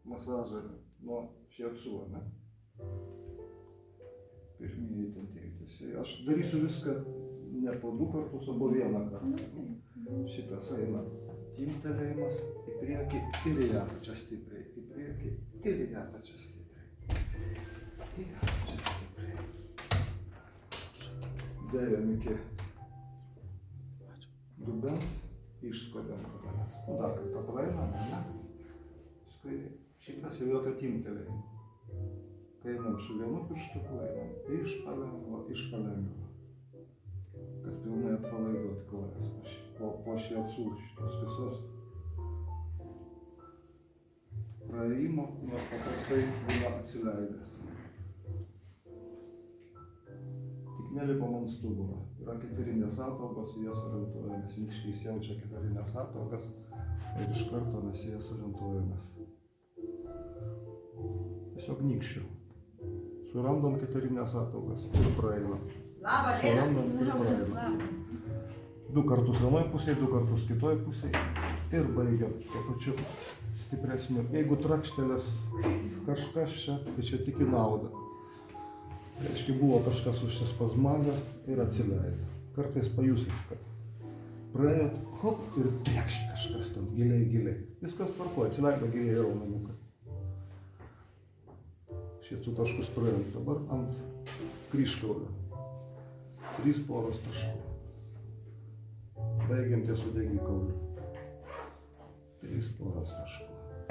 masažą nuo šiapsų, ne? Pirmieji ten teikėsi. Aš darysiu viską ne po 2 kartus, o po 1 kartą. Šitas eina timtelėjimas į priekį ir į apačią stipriai, į priekį ir į apačią stipriai. Į apačią stipriai. Dėjom iki dubens, išskobėm kabanės. Dar kartą praeinam, ne? Paskui šitas jau jokio timtelėjimo. Kai einam su vienu pirštuku, einam iš palengvo. Kad pilnai atpalaiduot kojas po šiapsų šitos visos praėjimo, nes paprastai būna atsileidęs. Tik nelipam ant stuburo. Yra kitarinės ataugos, į jas orientuojamės. Nykštys jaučia kitarinės ataugas ir iš karto mes į jas orientuojamės. Tiesiog nykščių. Surandam kitarinės ataugas ir praeinam. Surandam ir praeinam. 2 kartus vienoj pusėje, 2 kartus kitoj pusėje ir baigiam tuo pačiu stipresniu. Jeigu trakštelės kažkas čia, tai čia tik į naudą. Reiškia, buvo kažkas užsispazmavę ir atsileido. Kartais pajusit, kad praėjot, hop, ir trekšt kažkas ten giliai. Viskas tvarkoja, atsileido giliai raumenukai. Šitų taškus praėjom dabar ant kryžkaulio. 3 poros taškų. Baigiam ties uodegikauliu. 3 poros taškų.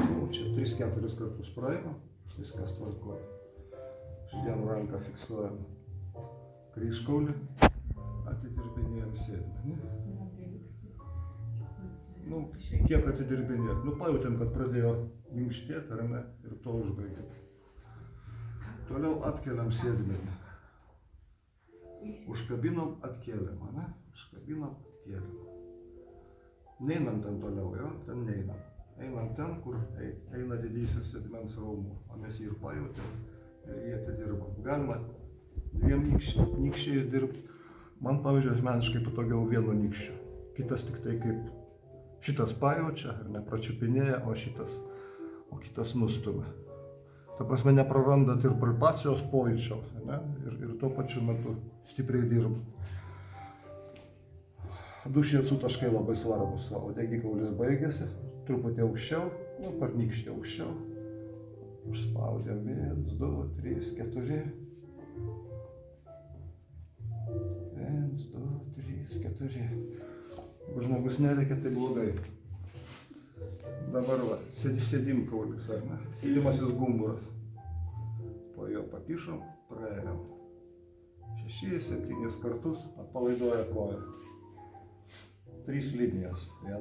Nu, čia 3-4 kartus praėjom, viskas tvarkoja. Šiandien ranką fiksuojam kryžkaulį, atidirbinėjam sėdmenį. Nu, kiek atidirbinėt? Nu, pajutėm, kad pradėjo minkštėti, ar ne, ir to užbaigėm. Toliau atkeliam sėdmenį. Užkabinom, atkėlėm, ne? Užkabinom, atkėlėm. Neinam ten toliau, jo? Ten neinam. Einam ten, kur eina didysis sėdmens raumuo, o mes jį ir pajutėm. Ir jie atidirbam. Galima 2 nykščiais dirbti. Man, pavyzdžiui, asmeniškai patogiau vienu nykščiu. Kitas tik tai kaip šitas pajaučia ir nepračiupinėja, o kitas nustumia. Ta prasme, neprarandat ir palpacijos pojūčio, ne? Ir tuo pačiu metu stipriai dirba. 2 šiecų taškai labai svarbus. Uodegikaulis baigėsi, truputį aukščiau, parnykštė aukščiau. Užspaudėm 1, 2, 3, 4. 1, 2, 3, 4. Jeigu žmogus nereikia, tai blogai. Dabar va, sėdimkaulis, ar ne? Sėdimasis gumburas. Po jo pakišom, praėjom. 6-7 kartus atpalaiduoja koją. 3 linijos. 1.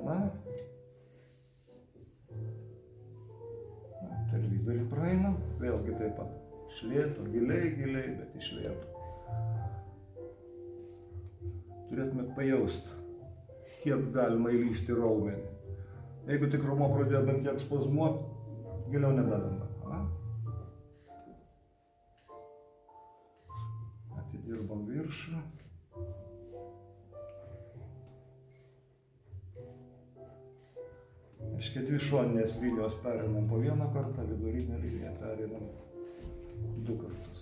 Per vidurį praeinam, vėlgi taip pat iš lėto, giliai, bet iš lėto. Turėtumėt pajausti, kiek galima įlysti raumenį. Jeigu tik raumuo pradėjo bent kiek spazmuot, giliau nebelendam. Atidirbam viršų. Reiškia, 2 šoninės linijos pereinam po 1 kartą, vidurinę liniją pereinam 2 kartus.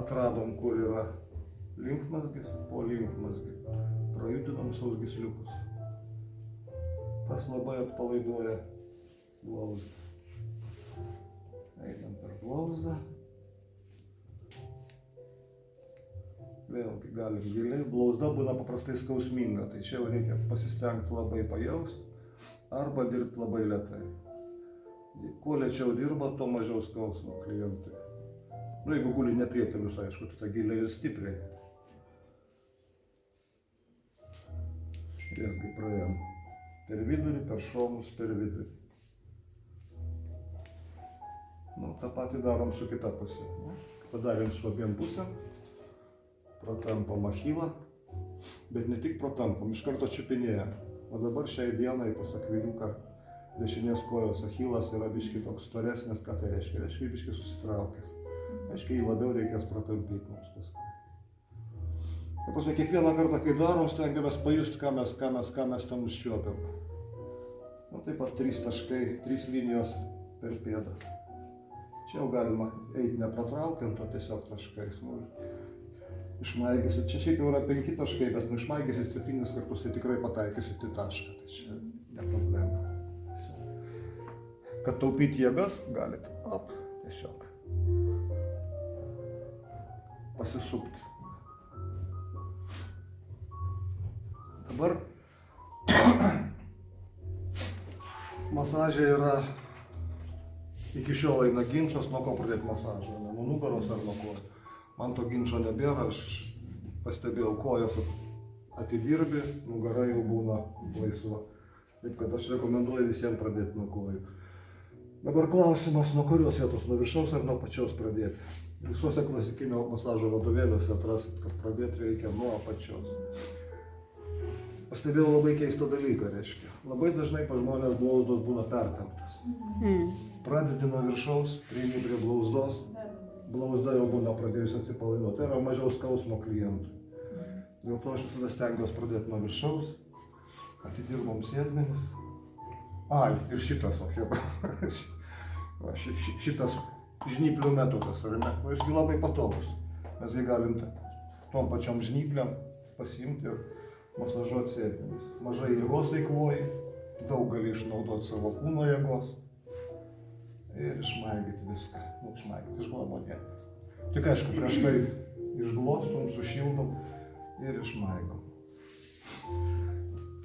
Atradom, kur yra limfmazgis, po limfmazgį. Prajudinom sausgysliukus. Tas labai atpalaiduoja blauzdą. Einam per blauzdą. Vėlgi galim giliai. Blauzda būna paprastai skausminga, tai čia jau reikia pasistengti labai pajausti arba dirbti labai lėtai. Kuo lėčiau dirba, tuo mažiau skausmo klientui. Nu, jeigu guli neprietelius, aišku, tai giliai ir stipriai. Vėlgi praėjom per vidurį, per šonus, per vidurį. Nu, tą patį darom su kita pusė. Padarėm su abiem pusėm. Pratampam achilą, bet ne tik pratampam, iš karto čiupinėjam. O dabar šiai dienai pas akviliuką dešinės kojos achilas yra biški toks storesnis, ką tai reiškia? Reiškia, biški susitraukęs. Reiškia, jį labiau reikės pratampyti mums paskui. Tai pasme, kiekvieną kartą, kai darom, stengiamės pajusti, ką mes ten užčiuopiam. Nu, taip pat 3 taškai, 3 linijos per pėdas. Čia jau galima eiti nepratraukiant, o tiesiog taškais. Nu, išmaigysit, čia šiaip jau yra 5 taškai, bet išmaigysit 7 kartus, tai tikrai pataikysit į tašką. Tai čia ne problema. Kad taupyti jėgas, galite tiesiog pasisukti. Dabar masažė yra, iki šiol eina ginčas, nuo ko pradėti masažą, ne nuo nugaros ar nuo kojų. Man to ginčo nebėra, aš pastebėjau, kojas atidirbi, nugara jau būna laisva. Taip kad aš rekomenduoju visiems pradėti nuo kojų. Dabar klausimas, nuo kurios vietos, nuo viršaus ar nuo pačios pradėti. Visuose klasikinio masažo vadovėliuose atrasit, kad pradėti reikia nuo apačios. Pastebėjau labai keistą dalyką, reiškia. Labai dažnai pas žmonės blauzdos būna pertemptos. Pradedi nuo viršaus, prieini prie blauzdos, blauzda jau būna pradėjus atsipalaiduoti. Tai yra mažiau skausmo klientui. Dėl to aš visada stengiuosi pradėti nuo viršaus, atidirbom sėdmenis. Ai, ir šitas, šitas žnyplių metodas, ar ne? Jis labai patogus. Mes jį galim tom pačiom žnypliam pasiimti ir masažuoti sėdmenis. Mažai jėgos eikvoji, daug gali išnaudoti savo kūno jėgos ir išmaigyti viską. Išmaigyti, išglamonėti. Tik aišku, prieš tai išglostum, sušildom ir išmaigom.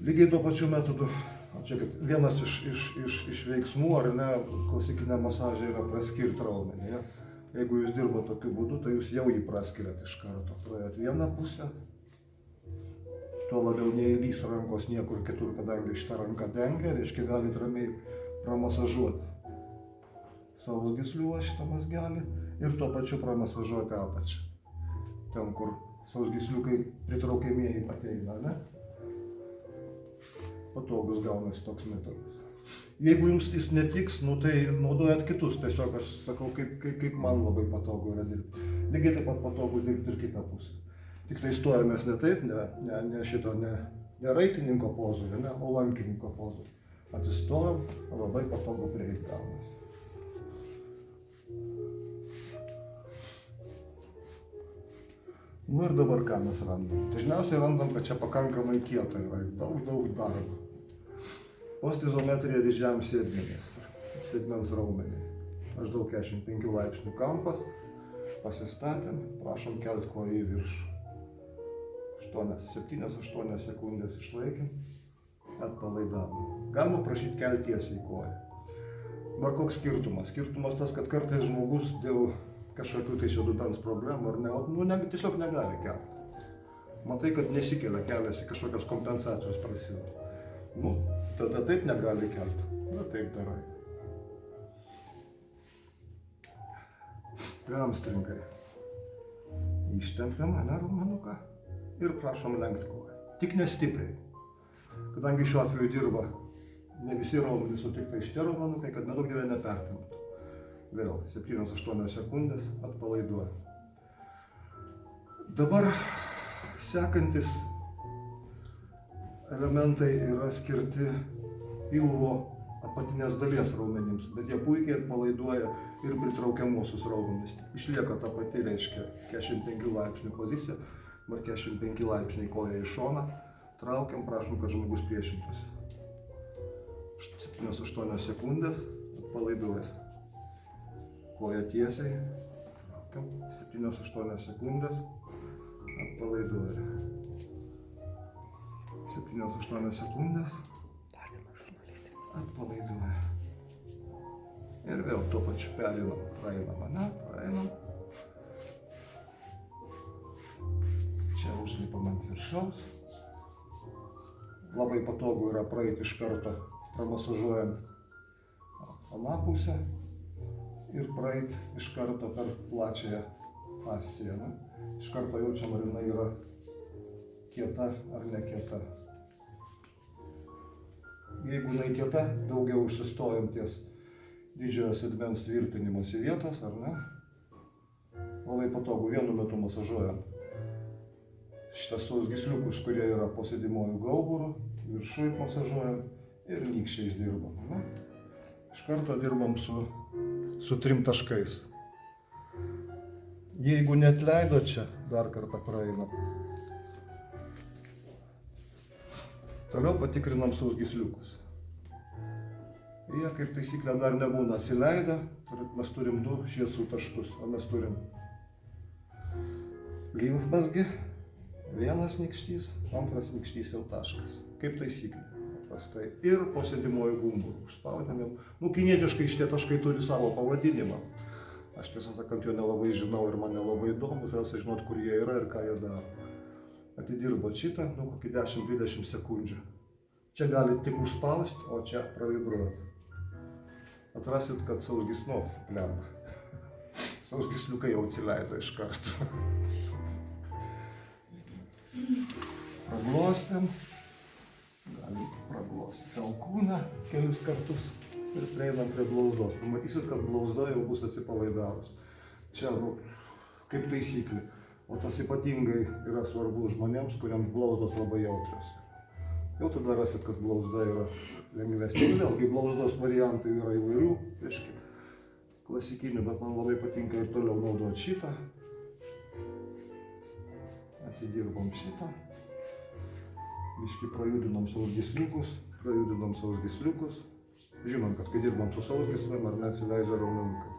Lygiai tuo pačiu metodu, čia vienas iš veiksmų, ar ne, klasikinė masažė yra praskirti raumenį. Ja? Jeigu jūs dirbote tokiu būdu, tai jūs jau jį praskiriat iš karto. Praėjot vieną pusę, tuo labiau neįlys rankos niekur kitur, kadangi šitą ranką dengia, reiškia galite ramiai pramasažuoti sausgyslių šitą mazgelį ir tuo pačiu pramasažuoti apačią. Ten, kur sausgysliukai pritraukiamieji ateina, ne? Patogus gaunasi toks metodas. Jeigu jums jis netiks, tai naudojat kitus, tiesiog aš sakau, kaip man labai patogu yra dirbti. Lygiai taip pat patogu dirbti ir kitą pusę. Tik tai stojamės ne taip, ne raitininko pozorių, ne, o lankininko pozorių. Atsistojom, labai patogu prieiti gaunasi. Nu ir dabar ką mes randam? Dažniausiai randam, kad čia pakankamai kieta yra, daug darbo. Postizometrija didžiam sėdmenys, sėdmens raumeniai. Maždaug 45 laipsnių kampas, pasistatėm, prašom kelti koją į viršų. 7-8 sekundės išlaikėm, atpalaidavom. Galima prašyti kelti tiesiai koją. Dabar koks skirtumas? Skirtumas tas, kad kartais žmogus dėl kažkokių tai dubens problemų ar ne, tiesiog negali kelti. Matai, kad nesikelia kelias į kažkokios kompensacijos prasideda. Tada taip negali kelti. Taip darai. Hamstringai. Ištempiam, raumenuką ir prašom lenkti koją. Tik nestipriai. Kadangi šiuo atveju dirba ne visi raumenys, o tik tai šitie raumenukai, kad nedaug dievė nepertemptų. Vėl 7-8 sekundės atpalaiduojam. Dabar sekantis elementai yra skirti pilvo apatinės dalies raumenims, bet jie puikiai atpalaiduoja ir pritraukiamuosius raumenis. Išlieka ta pati, reiškia, 45 laipsnių pozicija, dabar 45 laipsniai koja į šoną, traukiam, prašom, kad žmogus priešintųsi. 7-8 sekundės atpalaiduoja. Koja tiesiai, traukiam, 7-8 sekundės, atpalaiduoja. 7-8 sekundės, atpalaiduoja. Ir vėl tuo pačiu pereinam, praeinam. Čia užlipam ant viršaus. Labai patogu yra praeiti iš karto, pramasažuojant aną pusę. Ir praeiti iš karto per plačiąją fasciją. Iš karto jaučiam, ar jinai yra kieta ar ne kieta. Jeigu jinai kieta, daugiau užsistojam ties didžiojo sėdmens tvirtinimosi vietos, ar ne? Labai patogu, vienu metu masažuojam šitas sausgysliukus, kurie yra po sėdimuoju gauburu, viršui masažuojam ir nykščiais dirbam. Ne? Iš karto dirbam su 3 taškais. Jeigu neatleido čia, dar kartą praeinam. Toliau patikrinam sausgysliukus. Jie kaip taisyklė dar nebūna atsileidę, mes turim 2 šviesų taškus, o mes turim limfmazgį, 1 nykštys, 2 nykštys jau taškas. Kaip taisyklė. Paprastai. Ir po sėdimuoju gumburu užspaudėm. Kinietiškai šitie taškai turi savo pavadinimą. Aš tiesą sakant, jo nelabai žinau ir man nelabai įdomu, svarbiausia žinot, kur jie yra ir ką jie daro. Atidirbo šitą, kokį 10-20 sekundžių. Čia galite tik užspausti, o čia pravibruoti. Atrasit, kad sausgysliukai jau atsileido iš karto. Praglostėm. Galim praglostyti alkūną kelis kartus ir prieinam prie blauzdos. Pamatysit, kad blauzda jau bus atsipalaidavus. Čia, kaip taisyklė. O tas ypatingai yra svarbu žmonėms, kuriems blauzdos labai jautrios. Jau tada rasit, kad blauzda yra lengvesnė. Vėlgi blauzdos variantų yra įvairių, klasikinių, bet man labai patinka ir toliau naudoti šitą. Atidirbom šitą. Biškį prajudinam sausgysliukus. Žinom, kad kai dirbam su sausgyslėm, ar neatsileidžia raumenukai.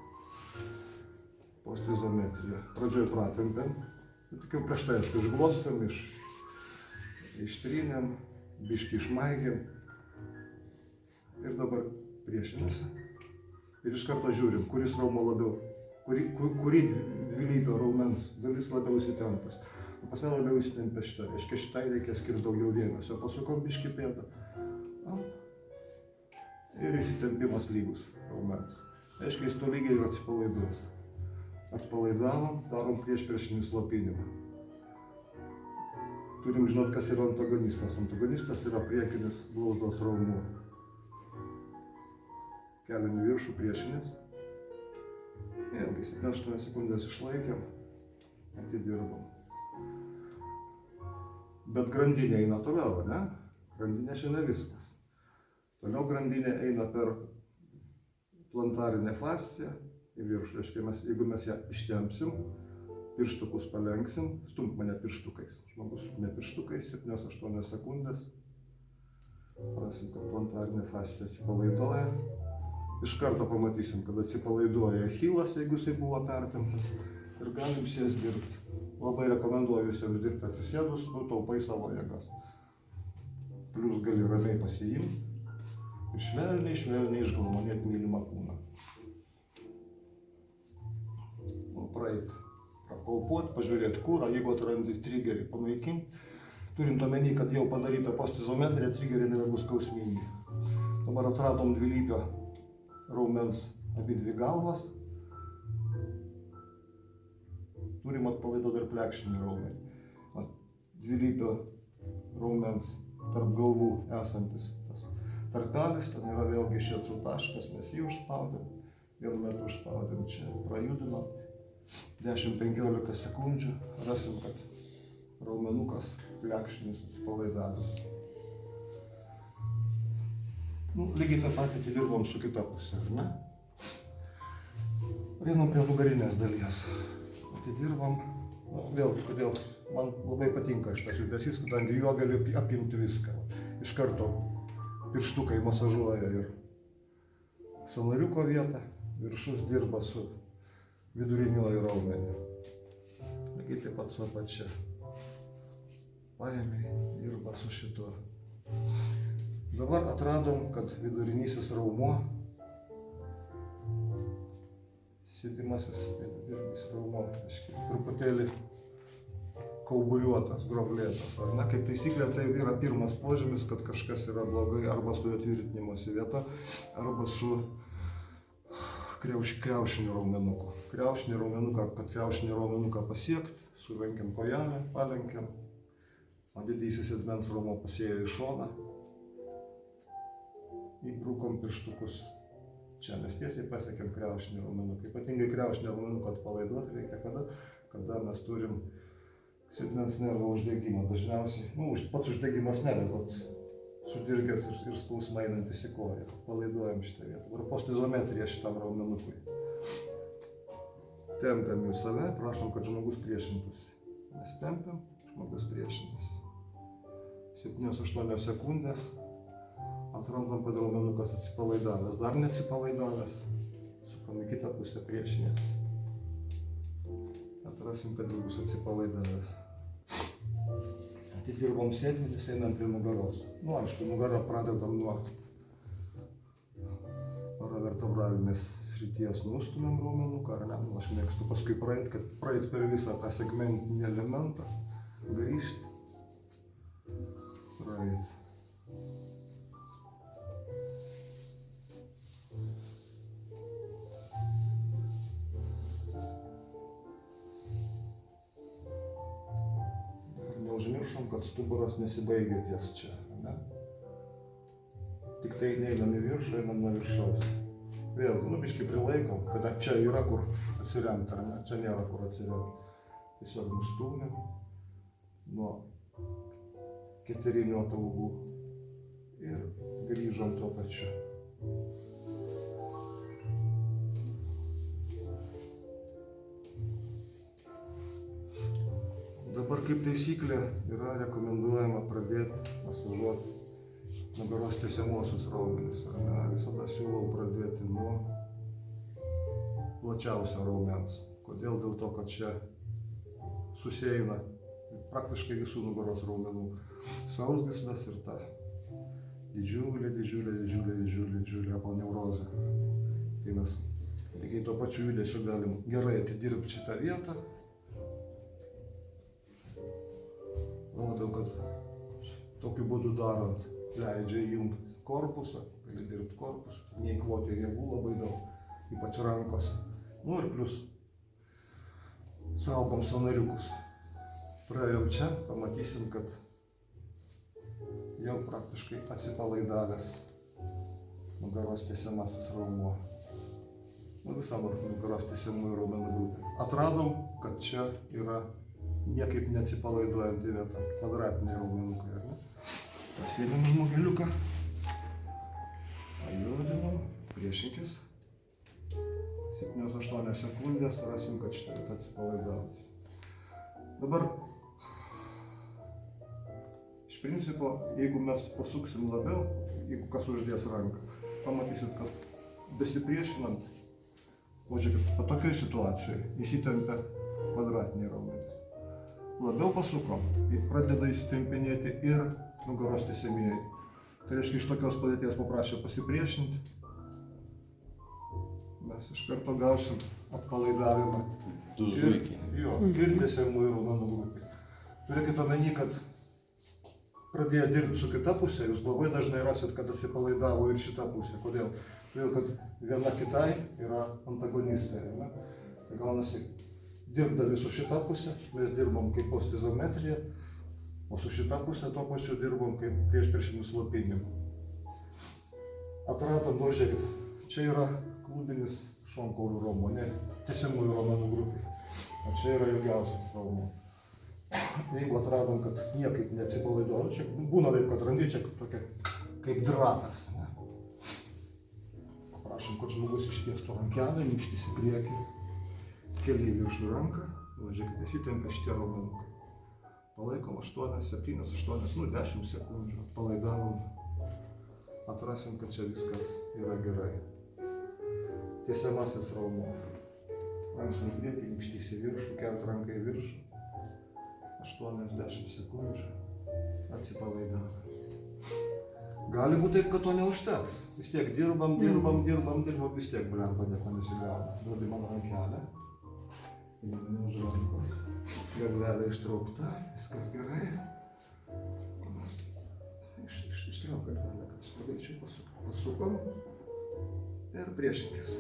Postizometrija. Pradžioje pratempėm. Tik jau prieš tai, aišku, išglostėm, ištrynėm, biškį išmaigėm. Ir dabar priešinasi. Ir iš karto žiūrim, kuris raumo labiau, kuri dvilypio raumens dalis labiau įsitempus. Pas mane labiau įsitempė šitą, reiškia šitai reikia skirti daugiau dėmesio. Pasukom biškį pėdą. Ir įsitempimas lygus raumens. Reiškia, jis tolygiai ir atsipalaiduos. Atpalaidavom, darom priešinį slopinimą. Turim žinot, kas yra antagonistas. Antagonistas yra priekinis blauzdos raumuo. Keliam į viršų priešinis. Vėlgi 7-8 sekundės išlaikėm, atidirbam. Bet grandinė eina toliau, ne? Grandinė šiandien viskas. Toliau grandinė eina per plantarinę fasciją į viršų. Reiškia, jeigu mes ją ištempsim, pirštukus palenksim, stumk mane pirštukais. Žmogus stumia pirštukais 7-8 sekundės. Prasim, kad plantarinė fascija atsipalaiduoja. Iš karto pamatysim, kad atsipalaiduoja achilas, jeigu jisai buvo pertemptas. Ir galim sės dirbti. Labai rekomenduoju visiems dirbti atsisėdus, taupai savo jėgas. Plius gali ramiai pasiimti ir švelniai išglamonėti mylimą kūną. Praeit, prakalpuot, pažiūrėti kurą, jeigu atrandi trigerį, panaikinti. Turint omeny, kad jau padaryta postizometrija, trigeriai nebebus skausmingi. Dabar atradom dvilypio raumens abidvi galvas. Turim atpalaiduoti ir plekšninį raumenį. Dvilypio raumens tarp galvų esantis tas tarpelis, ten yra vėlgi šiecų taškas, mes jį užspaudėm, vienu metu užspaudėm čia, prajudinom 10-15 sekundžių, rasim, kad raumenukas plekšninis atsipalaidavęs. Lygiai tą patį atidirbom su kita pusė, ar ne? Einam prie nugarinės dalies. Atidirbam, vėl, kodėl man labai patinka šitas judesys, kadangi juo gali apimti viską. Iš karto pirštukai masažuoja ir sąnariuko vietą, viršus dirba su viduriniuoju raumeniu. Lygiai taip pat su apačia. Paėmė, dirba su šituo. Dabar atradom, kad vidurinysis raumuo, sėdimasis vidurinis raumuo, truputėlį kaubuliuotas, groblėtas. Ar ne? Kaip taisyklė, tai yra pirmas požymis, kad kažkas yra blogai arba su jo tvirtinimosi vieta, arba su kriaušiniu raumenuku. Kriaušinį raumenuką, kad kriaušinį raumenuką pasiekti, sulenkiam kojelę, palenkiam, o didysis sėdmens raumuo pasėjo į šoną. Įbrūkom pirštukus čia, mes tiesiai pasiekėm kriaušinį raumenuką. Ypatingai kriaušinį raumenuką atpalaiduoti reikia kada mes turim sėdmens nervo uždegimą. Dažniausiai, pats uždegimas ne, bet sudirgęs ir skausmai einantis į koją. Palaiduojam šitą vietą. Dabar postizometrija šitam raumenukui. Tempiam į save, prašom, kad žmogus priešintųsi. Mes tempiam, žmogus priešintųsi. 7-8 sekundės. Atrandam, kad raumenukas atsipalaidavęs. Dar neatsipalaidavęs. Sukam į kitą pusę priešinės. Atrasim, kad jis bus atsipalaidavęs. Atidirbom sėdmenis, einam prie nugaros. Nu, aišku, nugarą pradedam nuo paravertebralinės srities, nustumiam raumenuką, ar ne? Nu, aš mėgstu paskui praeit, kad praeit per visą tą segmentinį elementą, grįžti, praeit. Neužmiršom, kad stuburas nesibaigia ties čia, ne? Tik tai neinam į viršų, einam nuo viršaus. Vėlgi, nu biškį prilaikom, kada čia yra kur atsiremti, ar ne? Čia nėra kur atsiremti. Tiesiog nustūmėm nuo keterinių ataugų ir grįžom tuo pačiu. Dabar kaip taisyklė yra rekomenduojama pradėti masažuoti nugaros tiesiamuosius raumenis. Visada siūlau pradėti nuo plačiausio raumens. Kodėl? Dėl to, kad čia susieina praktiškai visų nugaros raumenų sausgyslas ir ta didžiulė aponeurozė. Tai mes lygiai tuo pačiu judesiu galim gerai atidirbti šitą vietą. Labiau, kad tokiu būdu darant leidžia įjungti korpusą, gali dirbti korpusą, neįkvoti jėgų labai daug, ypač rankose. Nu ir plus saugom sąnariukus. Praėjom čia, pamatysim, kad jau praktiškai atsipalaidavęs nugaros tiesiamasis raumuo. Nu visam nugaros tiesiamųjų raumenų grupė. Atradom, kad čia yra niekaip neatsipalaiduojanti vieta, kvadratiniai raumenukai, ar ne? Pasėdėm žmogeliuką, pajudinam, priešinkis, 7-8 sekundės, rasim, kad šitą vietą atsipalaidavus. Dabar, iš principo, jeigu mes pasuksim labiau, jeigu kas uždės ranką, pamatysit, kad besipriešinant, o žiūrėkit, po tokioj situacijoje įsitempia kvadratiniai raumenys. Labiau pasukom, pradeda įsitempinėti ir nugaros tiesiamieji. Tai reiškia, iš tokios padėties paprašė pasipriešinti. Mes iš karto gausim atpalaidavimą. Du zuikiai. Jo, ir tiesiamųjų raumenų grupė. Turėkit omeny, kad pradėję dirbti su kita pusė, jūs labai dažnai rasit, kad atsipalaidavo ir šita pusė. Kodėl? Todėl, kad viena kitai yra antagonistai. Ne? Tai gaunasi, dirbdami su šita pusė, mes dirbom kaip postizometrija, o su šita pusė tuo pačiu dirbom kaip priešpriešinių slopinimų. Atradom, nu žiūrėkit, čia yra klubinis šonkaulių raumuo, ne tiesiamųjų raumenų grupė, o čia yra ilgiausias raumuo. Jeigu atradom, kad niekaip neatsipalaiduoja, čia būna taip, kad randi čia tokia kaip dratas. Ne? Prašom, kad žmogus ištiestų rankelę, nykštys į priekį. Keli viršų ranką, žiūrėkit, įsitempia šitie raumenukai. Palaikom 8, 7, 8, 10 sekundžių, palaidavom, atrasim, kad čia viskas yra gerai. Tiesiamasis raumuo. Ranksmė į priekį, nykštys į viršų, kelt ranką į viršų. 8-10 sekundžių, atsipalaidavome. Gali būti taip, kad to neužteks. Vis tiek dirbam, vis tiek, blemba, nieko nesigauna. Duodi man rankelę. Įdami už rankos. Galvelė ištraukta, viskas gerai. Mes ištrauk galvelę, kad štabaičiai pasukom. Ir priešinkis.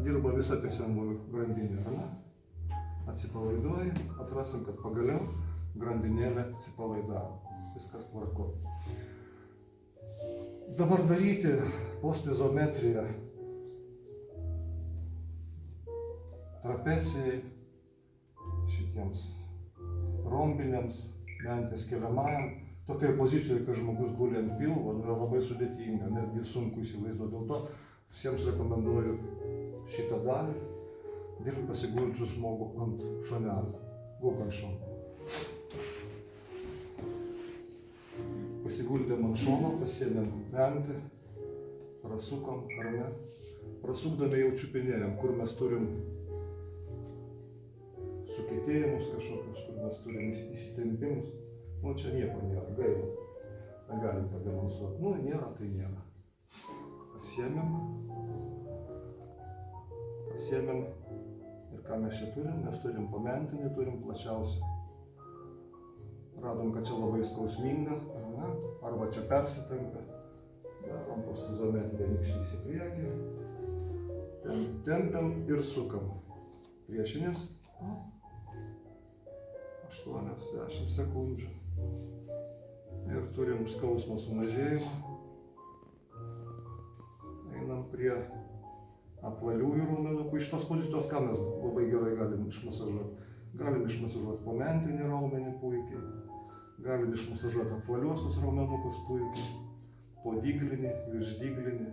Dirba visa tiesiamųjų grandinė, ar ne? Atsipalaiduoji, atrasim, kad pagaliau grandinėlė atsipalaidavo. Viskas tvarko. Dabar daryti postizometriją trapecijai, šitiems rombiniams mentės keliamajam. Tokioje pozicijoje, kai žmogus guli ant pilvo, yra labai sudėtinga, netgi sunku įsivaizduoti. Dėl to visiems rekomenduoju šitą dalį dirbti pasigulčius žmogų ant šonelio. Gulk ant šono. Pasigultėm ant šono, pasiėmėm mentį, prasukom, ar ne? Prasukdami jau čiupinėjom, kur mes turim sukietėjimus kažkokius, kur mes turim įsitempimus. Nu, čia nieko nėra, gaila. Negalim pademonstruoti. Nu, nėra, tai nėra. Pasiėmėm. Ir ką mes čia turim? Mes turim pamentinį, turim plačiausią. Radom, kad čia labai skausminga, ar ne? Arba čia persitenka. Darom postizometriją nykštys į priekį. Tempiam ir sukam. Priešinis. 8-10 sekundžių. Ir turim skausmo sumažėjimą. Einam prie apvaliųjų raumenukų. Iš tos pozicijos, ką mes labai gerai galim išmasažuoti. Galim išmasažuoti pomentinį raumenį puikiai. Galim išmasažuoti apvaliuosius raumenukus puikiai. Podiglinį, viršdiglinį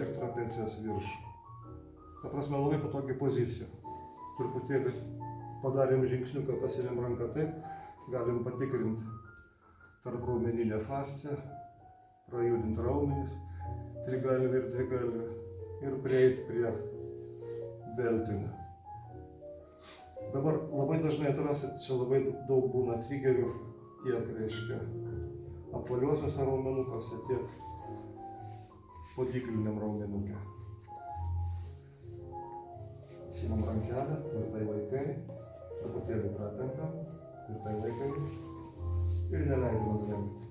ir trapecijos viršų. Ta prasme, labai patogi pozicija. Truputėlį padarėm žingsniuką, pasiėmėm ranką taip, galim patikrinti tarp raumeninę fasciją, prajudinti raumenis, trigalvį ir dvigalvį ir prieiti prie deltinio. Dabar labai dažnai atrasit, čia labai daug būna trigerių, tiek reiškia apvaliuosiuose raumenukose, tiek podigliniam raumenukė. Simam rankelę, tvirtai laikai, truputėlį pratempiam, tvirtai laikai ir neleidžiam atlenkti.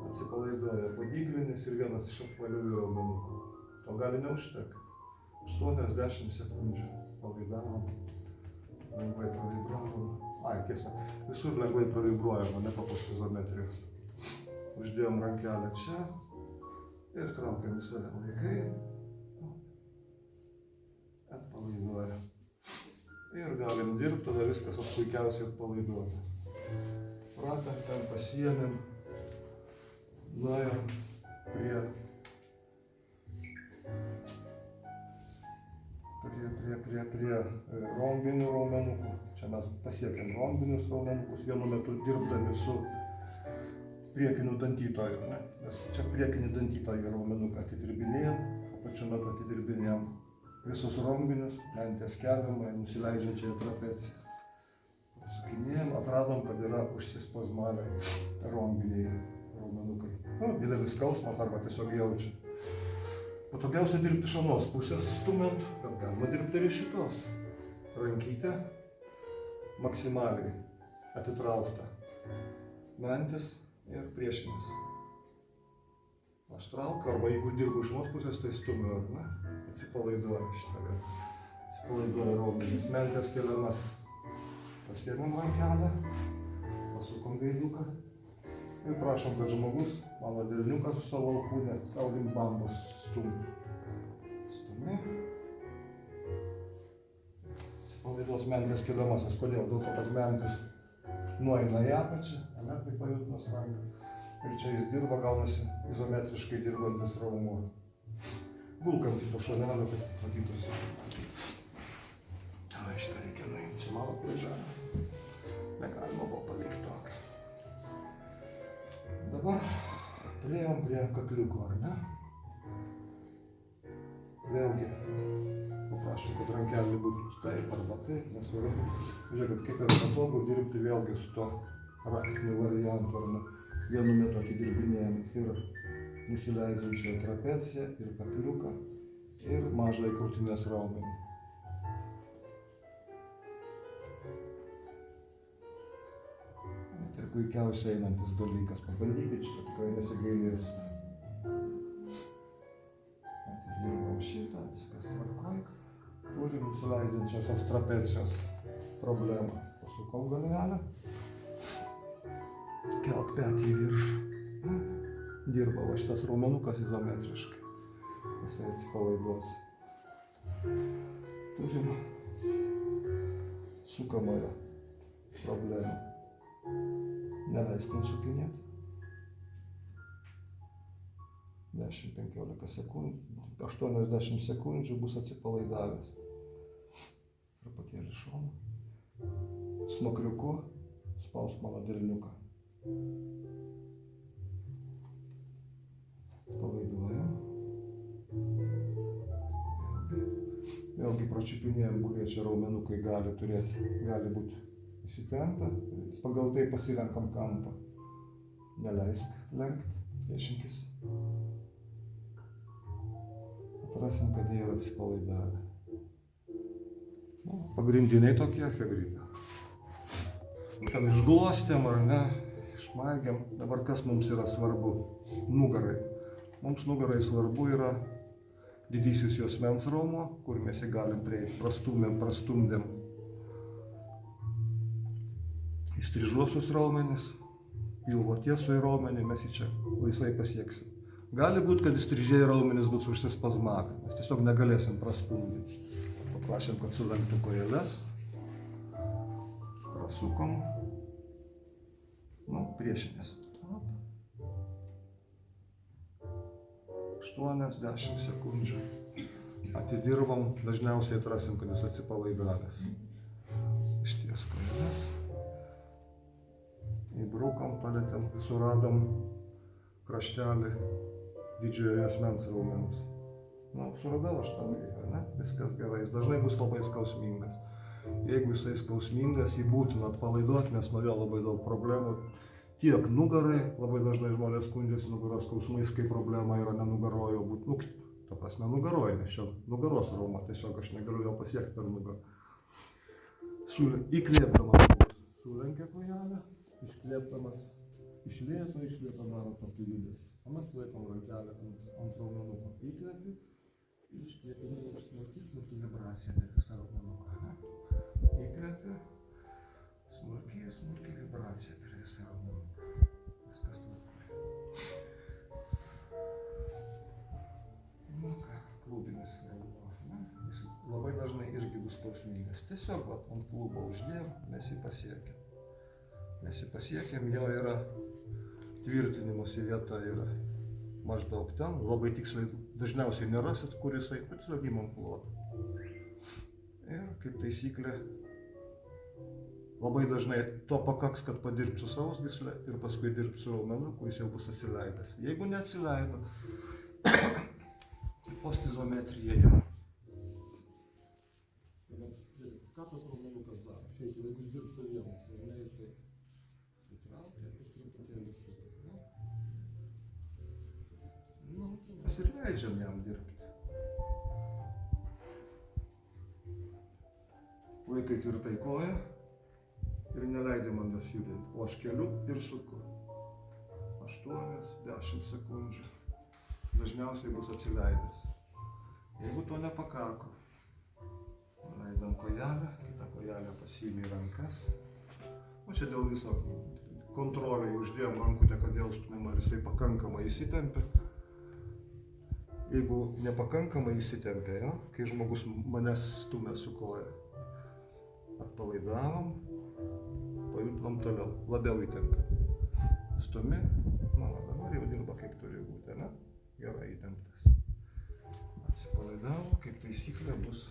Atsipalaiduoja podiglinis ir vienas iš apvaliųjų raumenukų. To gali neužtekti. 8-10 sekundžių palaidavom, lengvai pravibruojam. Ai, tiesa, visur lengvai pravibruojam, ne po postizometrijos. Uždėjom rankelę čia ir traukiam į save laikai. Atpalaiduoja. Ir galim dirbti, tada viskas puikiausiai atpalaiduoja. Pratempiam, pasiėmėm, nuėjom prie rombinių raumenukų. Čia mes pasiekėm rombinius raumenukus vienu metu dirbdami su priekiniu dantytoju. Nes čia priekinį dantytoją raumenuką atidirbinėjom, o pačiu metu atidirbinėjom visus rombinius, mentės keliamą, nusileidžiančią trapeciją. Sukinėjom, atradom, kad yra užsispazmavę rombiniai raumenukai. Didelis skausmas arba tiesiog jaučia. Patogiausia dirbti iš anos pusės stumiant, kad galima dirbti ir iš šitos. Rankytė maksimaliai atitraukta. Mentis ir priešinis. Aš traukiu, arba jeigu dirbu iš anos pusės, tai stumiu, ar ne? Atsipalaiduoja šitą vietą. Atsipalaiduoja raumenis. Mentės keliamasis. Pasiėmėm rankelę, pasukom veiduką ir prašom, kad žmogus, mano delniukas su savo alkūne, savo limbambus stumia. Stumia. Atsipalaiduos mentės keliamasis. Kodėl? Dėl to, kad mentis nueina į apačią, ne, tai pajutinos ranką. Ir čia jis dirba, gaunasi izometriškai dirbantis raumuo. Gulkam tipo šonelio, kad matytųsi. O, šitą reikia nuimti, čia mano klaidželė. Negalima buvo palikti tokią. Dabar priėjom prie kakliuko, ar ne? Vėlgi, paprašom, kad rankelė būtų taip arba taip, nesvarbu. Žiūrėkit, kaip yra patogu dirbti vėlgi su to raktiniu variantu, ar ne? Vienu metu atidirbinėjom ir nusileidžiančią trapeciją, ir kakliuką, ir mažąjį krūtinės raumenį. Tai puikiausiai einantis dalykas. Pabandykit šitą, tikrai nesigailėsite. Atidirbam šitą, viskas tvarkoj. Turim nusileidžiančiosios trapecijos problemą. Pasukom galvelę. Kelk petį į viršų. Dirba va šitas raumenukas izometriškai. Jisai atsipalaiduos. Turim sukamojo problemą. Neleiskim sukinėti. 10-15 sekundžių, 80 sekundžių bus atsipalaidavęs. Truputėlį šoną. Smokriuku spausk mano delniuką. Palaiduoju. Vėlgi pračiupinėjom, kurie čia raumenukai gali būti įsitempę. Pagal tai pasirenkam kampą. Neleisk lenkt, priešinkis. Atrasim, kad jie yra atsipalaidavę. Pagrindiniai tokie chebrytai. Ten išglostėm ar ne, išmagėm. Dabar kas mums yra svarbu? Nugarai. Mums nugarai svarbu yra didysis juosmens raumuo, kur mes jį galim prieiti. Prastumdėm įstrižuosius raumenis, pilvo tiesųjį raumenį, mes jį čia laisvai pasieksim. Gali būti, kad įstrižėjai raumenys bus užsispazmavę, mes tiesiog negalėsim prastumdyti. Paprašėm, kad sulenktų kojeles. Prasukom. Priešinės. 8-10 sekundžių. Atidirbam, dažniausiai atrasim, kad jis atsipalaidavęs. Išties kojeles. Įbrukam, palėtėm, suradom kraštelį didžiojo juosmens raumens. Suradau aš tą, ne? Viskas gerai. Jis dažnai bus labai skausmingas. Jeigu jisai skausmingas, jį būtina atpalaiduoti, nes nuo jo labai daug problemų. Tiek nugarai, labai dažnai žmonės skundžiasi nugaros skausmais, kai problema yra ne nugaroje, ta prasme nugaroje, nes čia nugaros raumuo, tiesiog aš negaliu jo pasiekti per nugarą. Įkvėpdamas sulenkia kojelę, iškvėpdamas iš lėto daro tokį judesį. O mes laikom rankelę ant raumenuko. Įkvėpi, iškvėpinėjai ir smulki vibracija per visą raumenuką. Įkvėpi, smulki vibracija per visą raumenuką. Viskas tvarkoja. Klubinis raumuo. Jis labai dažnai irgi bus skausmingas. Tiesiog ant klubo uždėjom, mes jį pasiekėm. Jo yra tvirtinimuose vieta yra maždaug ten, labai tiksliai dažniausiai nerasit, kur jisai, tiesiog imam plotą. Ir kaip taisyklė, labai dažnai to pakaks, kad padirbt su sausgyslę ir paskui dirbt su raumenuku, jis jau bus atsileidęs. Jeigu neatsileido, postizometrija yra. Ką tas raumenukas daro? Šiaip, jeigu jis dirbtų vienas, ir ne jisai įtraukia ir truputėlį suka. Mes ir leidžiam jam dirbti. Laikai tvirtai koją ir neleidai man jos judinti. O aš keliu ir suku. 8-10 sekundžių. Dažniausiai bus atsileidęs. Jeigu to nepakako, leidam kojelę, kitą kojelę pasiimi į rankas. O čia dėl viso kontrolei uždėjom rankutę, kad jaustumėm, ar jisai pakankamai įsitempia. Jeigu nepakankamai įsitempia, ja, kai žmogus manęs stumia su koja, atpalaidavom, pajutom toliau, labiau įtempia. Stumi, dabar jau dirba kaip turi būti, ne? Gerai įtemptas. Atsipalaidavo, kaip taisyklė bus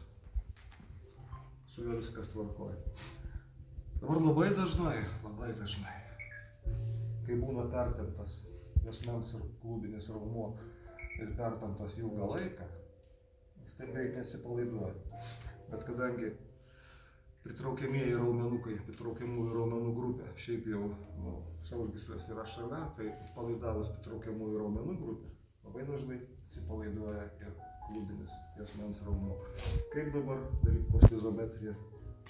su juo viskas tvarkoja. Dabar labai dažnai, kai būna pertemptas juosmens ir klubinis raumuo ir pertemptas ilgą laiką, jis taip greit neatsipalaiduoja. Bet kadangi pritraukiamieji raumenukai, pritraukiamųjų raumenų grupė, šiaip jau sausgyslės yra šalia, tai atpalaidavus pritraukiamųjų raumenų grupę, labai dažnai atsipalaiduoja ir klubinis juosmens raumuo. Kaip dabar daryti postizometriją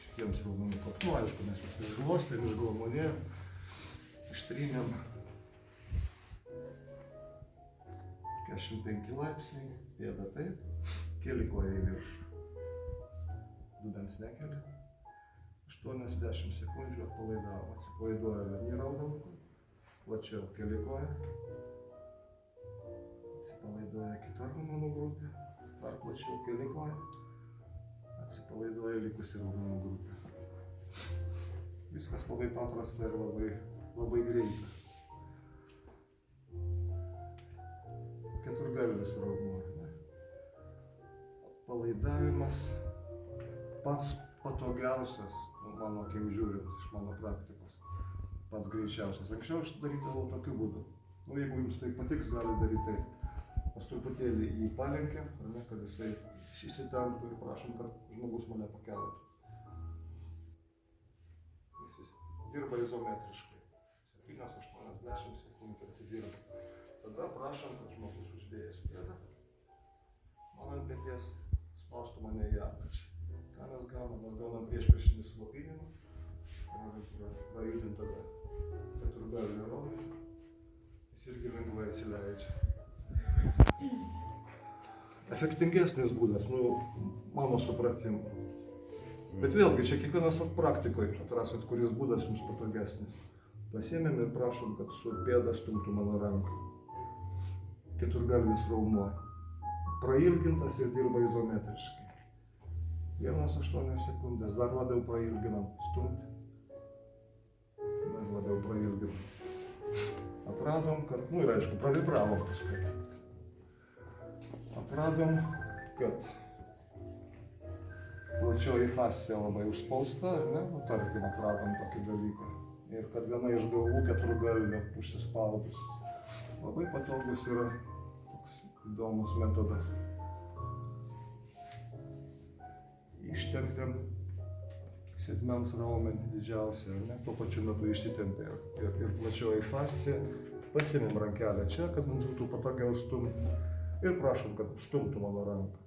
šitiems raumenukams? Aišku, mes juos išglostėm, išglamonėjom, ištrynėm 45 laipsniai, pėda taip, keli koją į viršų, dubens nekeli, 8-10 sekundžių atpalaidavom, atsipalaiduoja vieni raumenukai, plačiau keli koją, atsipalaiduoja kita raumenų grupė, dar plačiau keli koją, atsipalaiduoja likusi raumenų grupė. Viskas labai paprasta ir labai labai greita. Keturgalvis raumuo. Atpalaidavimas pats patogiausias, mano akim žiūrint, iš mano praktikos, pats greičiausias. Anksčiau aš darydavau tokiu būdu. Nu, jeigu jums tai patiks, gali daryti taip. Mes truputėlį jį palenkiam, kad jisai įsitemptų ir prašom, kad žmogus mane pakeltų. Jis dirba izometriškai. 7-8-10 sekundžių atidirba. Tada prašom, kad žmogus uždėjęs pėdą man ant peties spaustų mane į apačią. Ką mes gaunam? Mes gaunam priešpriešinį slopinimą. Prajudint tada keturgalvį raumenį. Jis irgi lengvai atsileidžia. Efektingesnis būdas, mano supratimu. Bet vėlgi, čia kiekvienas praktikoje atrasit, kuris būdas jums patogesnis. Pasiėmėm ir prašom, kad su pėda stumtų mano ranką. Keturgalvis raumuo. Prailgintas ir dirba izometriškai. 1-8 sekundės, dar labiau prailginam, stumti. Dar labiau prailginam. Atradom, kad, ir aišku, pravibravom paskui. Atradom, kad plačioji fascija labai užspausta, tarkim, atradom tokį dalyką. Ir kad viena iš galvų keturgalvio užsispaudus. Labai patogus yra toks įdomus metodas. Ištempiam sėdmens raumenį didžiausią, tuo pačiu metu išsitempia ir plačioji fascija. Pasiėmėm rankelę čia, kad mums būtų patogiau stumti. Ir prašom, kad stumtų mano ranką.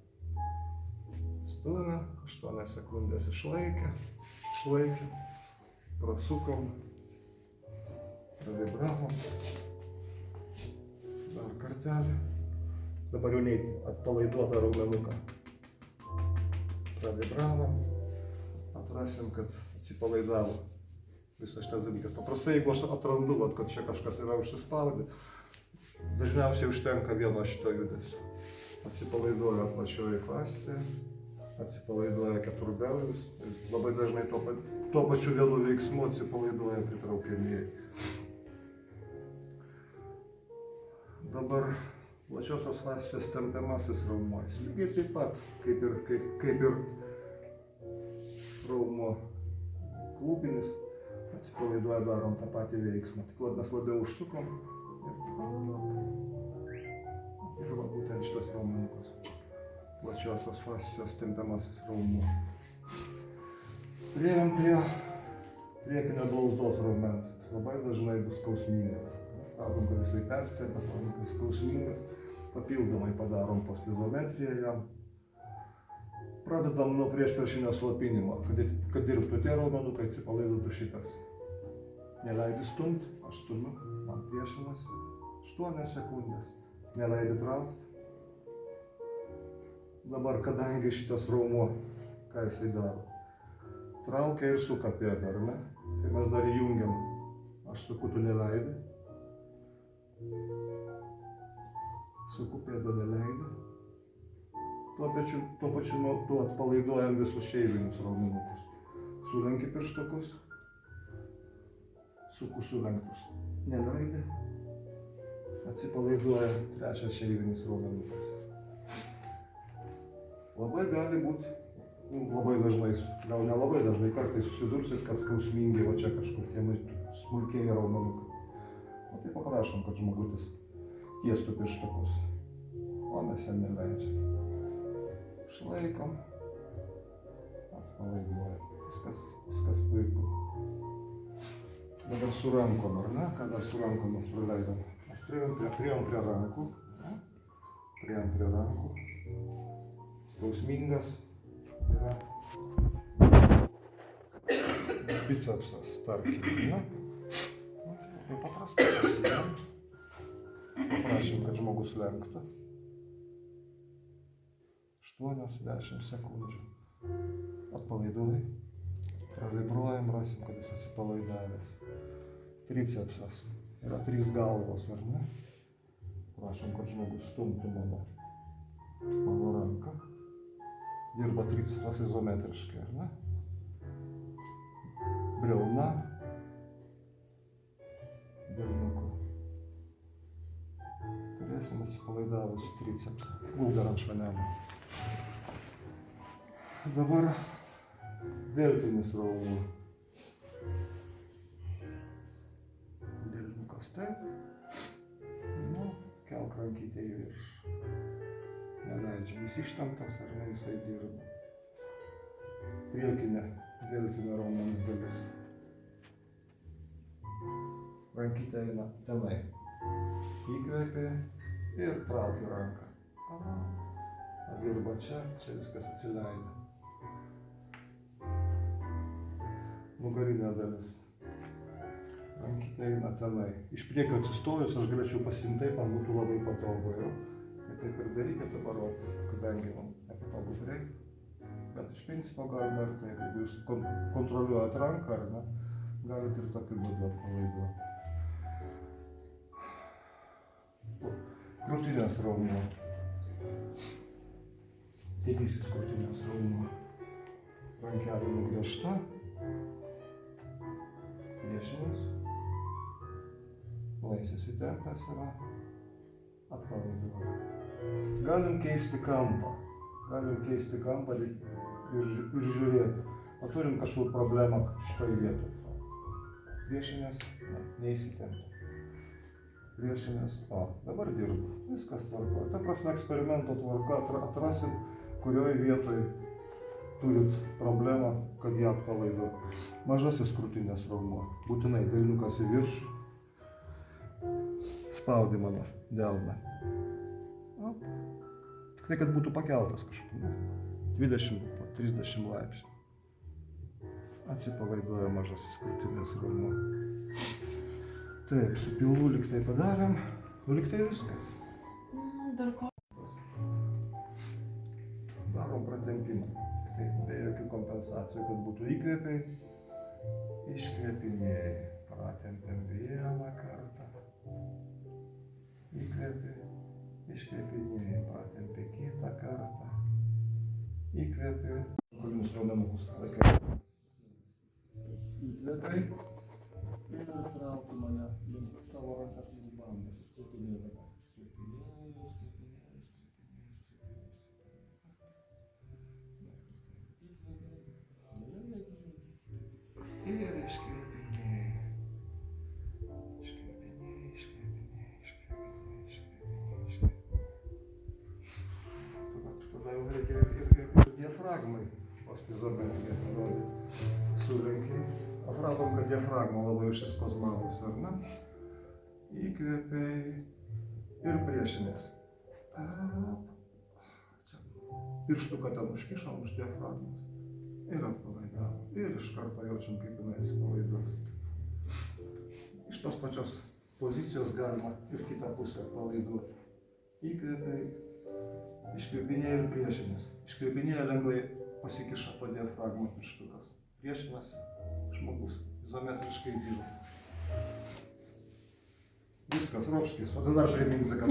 Stumia, 8 sekundės išlaikė, prasukom, pravibravom, dar kartelį. Dabar jau nei atpalaiduotą raumenuką. Pravibravom, atrasim, kad atsipalaidavo visas šitas dalykas. Paprastai, jeigu aš atrandu, kad čia kažkas yra užsispaudę, dažniausiai užtenka vieno šito judesio. Atsipalaiduoja plačioji fascija, atsipalaiduoja keturgalvis. Labai dažnai tuo pačiu vienu veiksmu atsipalaiduoja pritraukiamieji. Dabar plačiosios fascijos tempiamasis raumuo. Lygiai taip pat, kaip ir raumuo klubinis, atsipalaiduoja, darom tą patį veiksmą. Tik mes labiau užsukom. Ir va, būtent šitas raumenukas, plačiosios fascijos tempiamasis raumuo. Priėjom prie priekinio blauzdos raumens. Jis labai dažnai bus skausmingas. Radom, kad jisai perstėtas, radom, kad jis skausmingas. Papildomai padarom postizometriją jam. Pradedam nuo priešpriešinio slopinimo, kad dirbtų tie raumenukai, atsipalaiduotų šitas. Neleidi stumt, aš stumiu, man priešinasi. 8 sekundės. Neleidi traukt. Dabar, kadangi šitas raumuo, ką jisai daro? Traukia ir suka pėdą, ar ne? Tai mes dar įjungiam. Aš suku, tu neleidi. Suku, pėdą neleidi. Tuo pačiu metu atpalaiduojam visus šeivinius raumenukus. Sulenki pirštukus. Suku sulenktus. Neleidi. Atsipalaiduoja trečias šeivinis raumenukas. Labai gali būti, labai dažnai, gal nelabai dažnai, kartais susidursit, kad skausmingi, o čia kažkur tie smulkieji raumenukai. O tai paprašom, kad žmogutis tiestų pirštukus. O mes jam neleidžiam. Išlaikom. Atpalaiduojam. Viskas puiku. Dabar su rankom, ar ne? Ką dar su rankom mes praleidom? Priėjom prie rankų. Priėjom prie rankų. Skausmingas yra bicepsas, tarkim. Tai paprastai pasiėm. Paprašym, kad žmogus lenktų. 8-10 sekundžių. Atpalaiduojam. Pravibruojam, rasim, kad jis atsipalaidavęs. Tricepsas. Yra 3 galvos, ar ne? Prašom, kad žmogus stumtų mano ranką. Dirba tricepsas izometriškai, ar ne? Briauna. delniuku. Turėsim atsipalaidavus tricepsą. Gulk dar ant švanelio. Dabar deltinis raumuo. Delniukas taip. Nu, kelk rankytę į viršų. Neleidžiam, jis ištemptas ar ne, jisai dirba. Priekinė deltinio raumens dalis. Rankytė eina tenai. Įkvėpi ir trauki ranką. Dirba čia, čia viskas atsileidžia. Nugarinė dalis. Rankytė eina tenai. Iš priekio atsistojus aš galėčiau pasiimti taip, man būtų labai patogu. Jau. Tai taip ir darykite dabar, kadangi man nepatogu reikia. Bet iš principo galima ir taip. Jeigu jūs kontroliuojat ranką, ar ne, galite ir tokiu būdu atpalaiduoti. Krūtinės raumuo. Didysis krūtinės raumuo. Rankelė nugręžta. Priešinis. Laisvės įtemptas yra. Atpalaiduoti. Galim keisti kampą. Ir žiūrėti. O turim kažkur problemą šitoj vietoj. Priešinės, ne, neįsitempta. Priešinės, dabar dirba. Viskas tvarko. Ta prasme, eksperimento tvarka, atrasit, kurioj vietoj turit problemą, kad ją atpalaiduot. Mažasis krūtinės raumuo. Būtinai delniukas į viršų. Spaudi mano delną. Tik tai, kad būtų pakeltas kažkur. 20-30 laipsnių. Atsipalaiduoja mažasis krūtinės raumuo. Taip, su pilvu liktai padarėm. Liktai viskas. Dar ko? Darom pratempimą. Taip, be jokių kompensacijų, kad būtų įkvėpiai. Iškvėpinėjai. Pratempiam vieną kartą. Įkvėpi. Iškvėpinėjai. Pratempi kitą kartą. Įkvėpi. Kulinius raumenukus. Įkvėpai. Ir traukiu mane link savo rankas lubam, nes iškvėpinėjau dabar. Ir iškvėpinėjai. Tada jau reikia ir diafragmai ostizometiją parodyti. Sulenkiai. Atradom, kad diafragma labai užsispazmavus, ar ne? Įkvėpiai ir priešinės. Pirštuką ten užkišom už diafragmos ir atpalaidavom. Ir iš karto jaučiam, kaip jinai atsipalaiduos. Iš tos pačios pozicijos galima ir kitą pusę atpalaiduoti. Įkvėpiai, iškvėpinėja ir priešinės. Iškvėpinėja lengvai pasikiša po diafragmą pirštukas. Priešinasi. Žmogus izometriškai dirba. Viskas, ropškis. O dar primins, kad